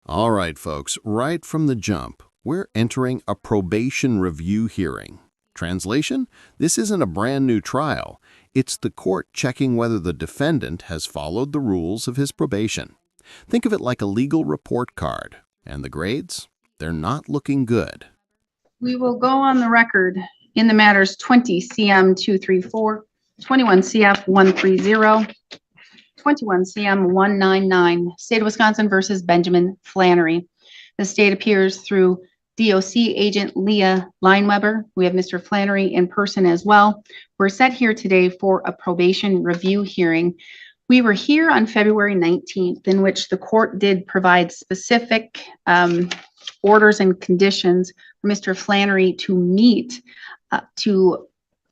All right, folks, right from the jump, we're entering a probation review hearing. Translation? This isn't a brand new trial. It's the court checking whether the defendant has followed the rules of his probation. Think of it like a legal report card. And the grades? They're not looking good. We will go on the record in the matters 20 CM 234, 21 CF 130, 21 CM 199, State of Wisconsin versus Benjamin Flanery. The state appears through DOC agent Leah Lineweber. We have Mr. Flanery in person as well. We're set here today for a probation review hearing. We were here on February 19th, in which the court did provide specific orders and conditions for Mr. Flanery to meet to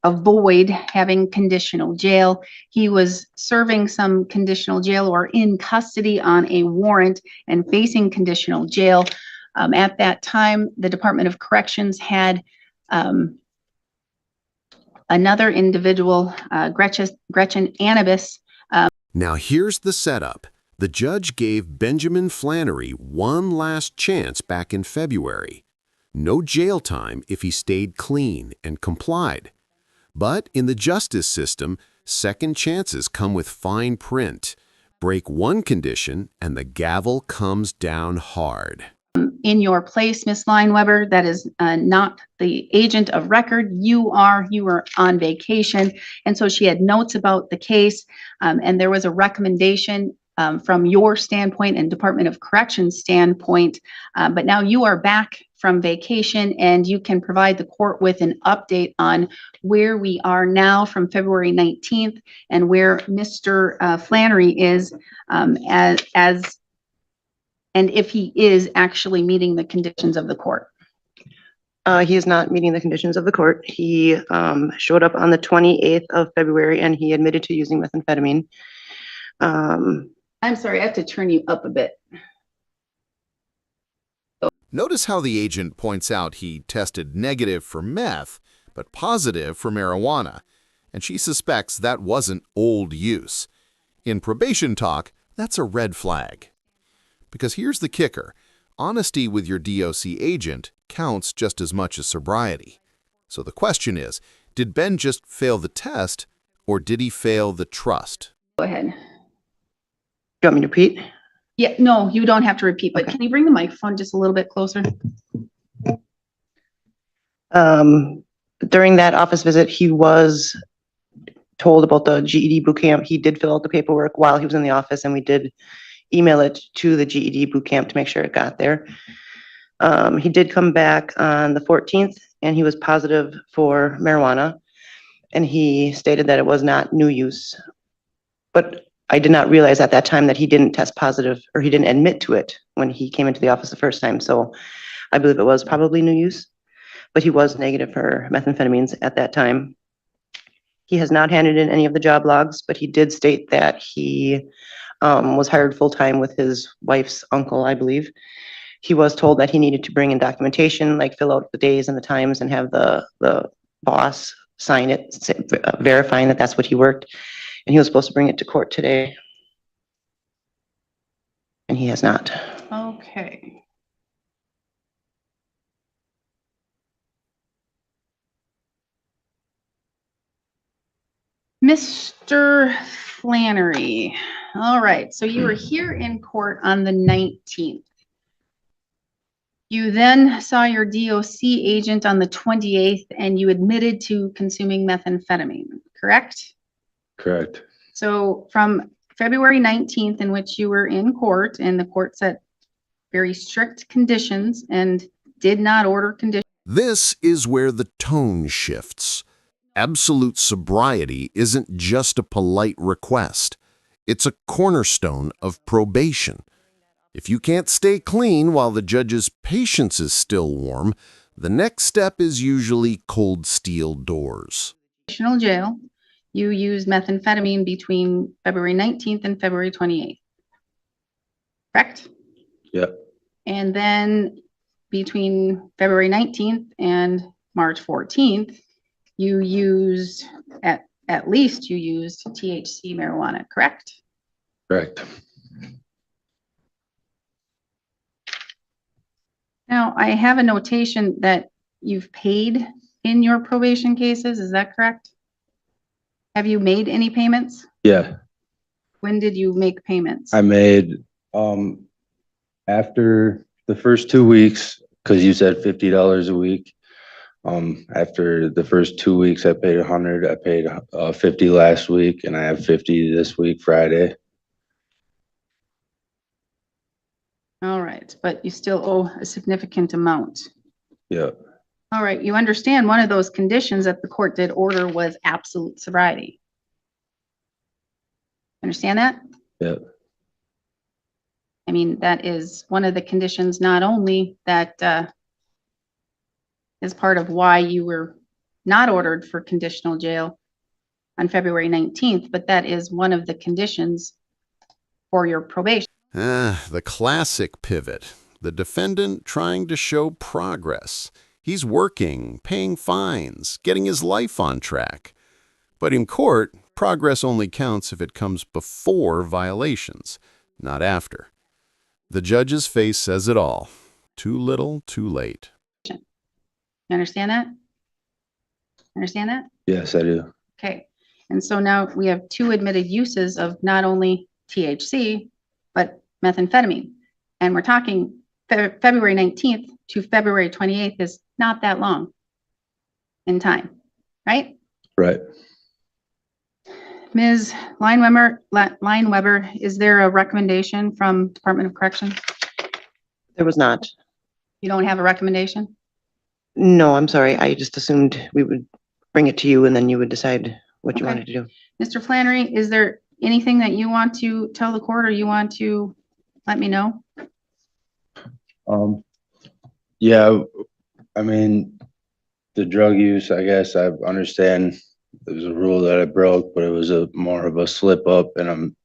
avoid having conditional jail. He was serving some conditional jail or in custody on a warrant and facing conditional jail. At that time, the Department of Corrections had another individual, Gretchen Anibis. Now here's the setup. The judge gave Benjamin Flanery one last chance back in February. No jail time if he stayed clean and complied. But in the justice system, second chances come with fine print. Break one condition and the gavel comes down hard. In your place, Ms. Lineweber, that is not the agent of record. You were on vacation. And so she had notes about the case, and there was a recommendation from your standpoint and Department of Corrections standpoint. But now you are back from vacation and you can provide the court with an update on where we are now from February 19th and where Mr. Flanery is and if he is actually meeting the conditions of the court. He is not meeting the conditions of the court. He showed up on the 28th of February and he admitted to using methamphetamine. I'm sorry, I have to turn you up a bit. Notice how the agent points out he tested negative for meth, but positive for marijuana, and she suspects that wasn't old use. In probation talk, that's a red flag. Because here's the kicker. Honesty with your DOC agent counts just as much as sobriety. So the question is, did Ben just fail the test, or did he fail the trust? Go ahead. You want me to repeat? Yeah, no, you don't have to repeat, but okay. Can you bring the microphone just a little bit closer? During that office visit, he was told about the GED boot camp. He did fill out the paperwork while he was in the office, and we did email it to the GED boot camp to make sure it got there. He did come back on the 14th, and he was positive for marijuana, and he stated that it was not new use. But I did not realize at that time that he didn't test positive, or he didn't admit to it when he came into the office the first time. So I believe it was probably new use, but he was negative for methamphetamines at that time. He has not handed in any of the job logs, but he did state that he was hired full-time with his wife's uncle, I believe. He was told that he needed to bring in documentation, like fill out the days and the times and have the boss sign it, verifying that that's what he worked. And he was supposed to bring it to court today. And he has not. Okay. Mr. Flanery. All right, so you were here in court on the 19th. You then saw your DOC agent on the 28th and you admitted to consuming methamphetamine, correct? Correct. So from February 19th, in which you were in court and the court set very strict conditions and did not order conditions. This is where the tone shifts. Absolute sobriety isn't just a polite request. It's a cornerstone of probation. If you can't stay clean while the judge's patience is still warm, the next step is usually cold steel doors. Jail. You used methamphetamine between February 19th and February 28th. Correct? Yep. And then between February 19th and March 14th, you used at least you used THC marijuana, correct? Correct. Now, I have a notation that you've paid in your probation cases. Is that correct? Have you made any payments? Yeah, When did you make payments? I made, after the first 2 weeks, cause you said $50 a week. After the first 2 weeks, I paid 100, I paid, 50 last week, and I have 50 this week, Friday. All right, but you still owe a significant amount. Yeah, All right, you understand one of those conditions that the court did order was absolute sobriety. Understand that? yeah, I mean, that is one of the conditions, not only that is part of why you were not ordered for conditional jail on February 19th, but that is one of the conditions for your probation. The classic pivot. The defendant trying to show progress. He's working, paying fines, getting his life on track. But in court, progress only counts if it comes before violations, not after. The judge's face says it all. Too little, too late. You understand that? Understand that? yes, I do. Okay. And so now we have 2 admitted uses of not only THC, but methamphetamine. And we're talking February 19th to February 28th is not that long in time, right? Right. Ms. Lineweber, is there a recommendation from Department of Corrections? There was not. You don't have a recommendation? No, I'm sorry. I just assumed we would bring it to you and then you would decide what you Okay. wanted to do. Mr. Flanery, is there anything that you want to tell the court or you want to let me know? Yeah, I mean, the drug use, I guess I understand it was a rule that I broke, but it was more of a slip up, and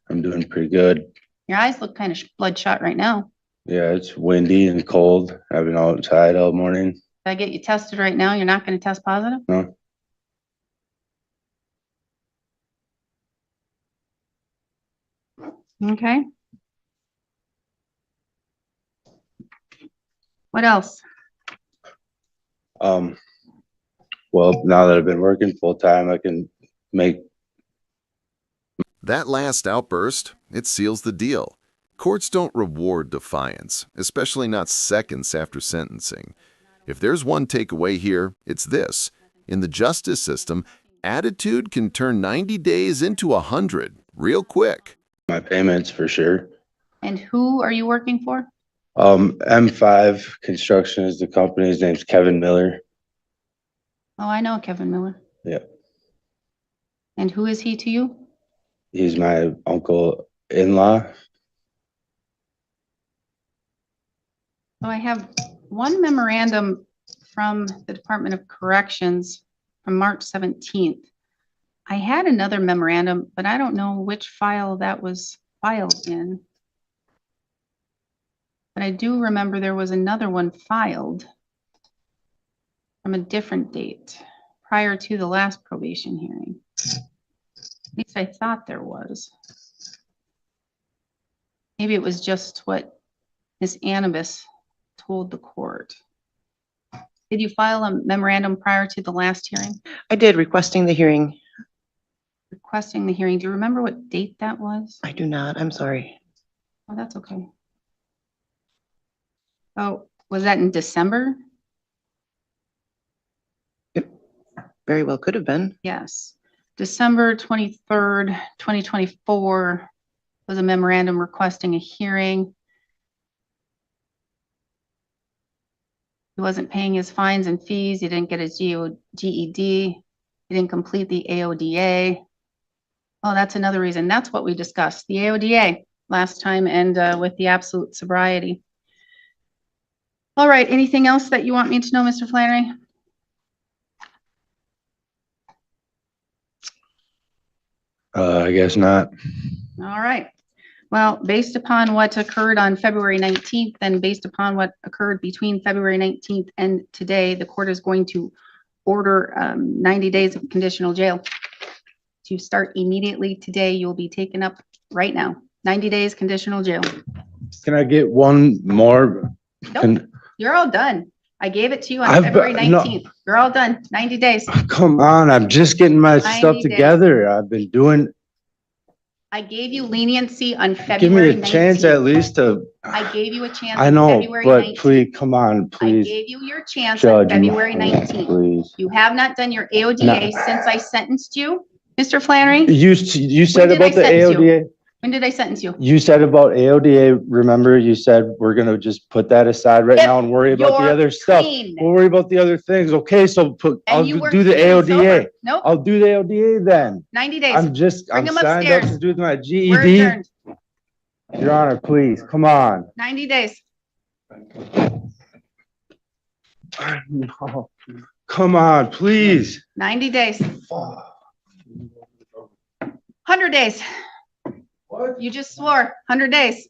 I'm doing pretty good. Your eyes look kind of bloodshot right now. Yeah, it's windy and cold. I've been outside all morning. If I get you tested right now, you're not going to test positive? No. Okay. What else? Well, now that I've been working full time, I can make. That last outburst, it seals the deal. Courts don't reward defiance, especially not seconds after sentencing. If there's one takeaway here, it's this. In the justice system, attitude can turn 90 days into 100 real quick. My payments for sure. And who are you working for? M5 Construction is the company. His name's Kevin Miller. Oh, I know Kevin Miller. Yeah. And who is he to you? He's my uncle-in-law. So I have one memorandum from the Department of Corrections from March 17th. I had another memorandum, but I don't know which file that was filed in. But I do remember there was another one filed from a different date prior to the last probation hearing. At least I thought there was. Maybe it was just what Ms. Annabis told the court. Did you file a memorandum prior to the last hearing? I did, requesting the hearing. Requesting the hearing. Do you remember what date that was? I do not. I'm sorry. Oh, that's okay. Oh, was that in December? Very well could have been. Yes. December 23rd, 2024 was a memorandum requesting a hearing. He wasn't paying his fines and fees. He didn't get his GED. He didn't complete the AODA. Oh, that's another reason. That's what we discussed, the AODA last time and with the absolute sobriety. All right, anything else that you want me to know, Mr. Flanery? I guess not. All right. Well, based upon what occurred on February 19th and based upon what occurred between February 19th and today, the court is going to order 90 days of conditional jail to start immediately today. You'll be taken up right now. 90 days conditional jail. Can I get one more? Nope. You're all done. I gave it to you on I've February got- no. 19th. You're all done. 90 days. Come on, I'm just getting my 90 stuff days. together. I've been doing, I gave you leniency on give me February a chance at 19th. least to, I gave you a chance I on know, February but 19th. please, come on, I please. gave you your chance on Judge, February 19th. please. You have not done your AODA since I sentenced you, Mr. Flanery. You said did I about the sentence you? AODA, When did I sentence you? you said about AODA, remember you said we're gonna just put that aside right If now and worry about the you're other stuff. clean. We'll worry about the other things. Okay, so I'll And you were do the clean and sober. AODA. Nope, I'll do the AODA then. 90 days. I'm Bring him signed up upstairs. to do my We're GED. adjourned. Your Honor, please, come on. 90 days. No. Come on, please. 90 days. 100 days. What? You just swore. 100 days.